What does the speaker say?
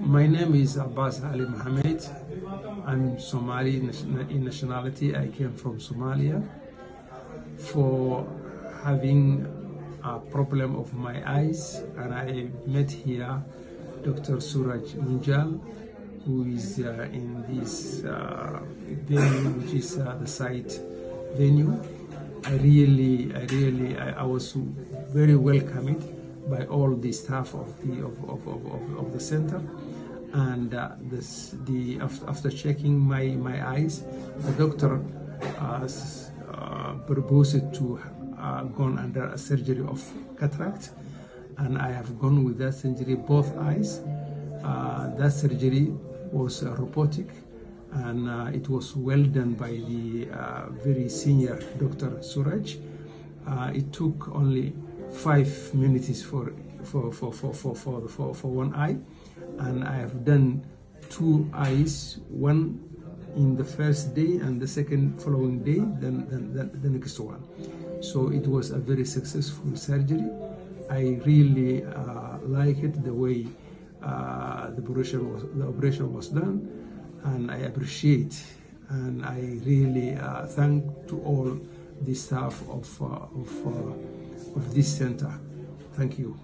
My name is Abbas Ali Mohammed. I'm Somali in nationality. I came from Somalia for having a problem of my eyes, and I met here Dr. Suraj Munjal, who is in this venue, which is the site venue. I was very welcomed by all the staff of the center, and after checking my eyes, the doctor proposed to gone under a surgery of cataract, and I have gone with that surgery both eyes. That surgery was robotic, and it was well done by the very senior Dr. Suraj. It took only 5 minutes for one eye, and I have done 2 eyes, one in the first day and the second following day, then the next one. So it was a very successful surgery. I really like it, the way the operation was done, and I appreciate, and I really thank to all the staff of this center. Thank you.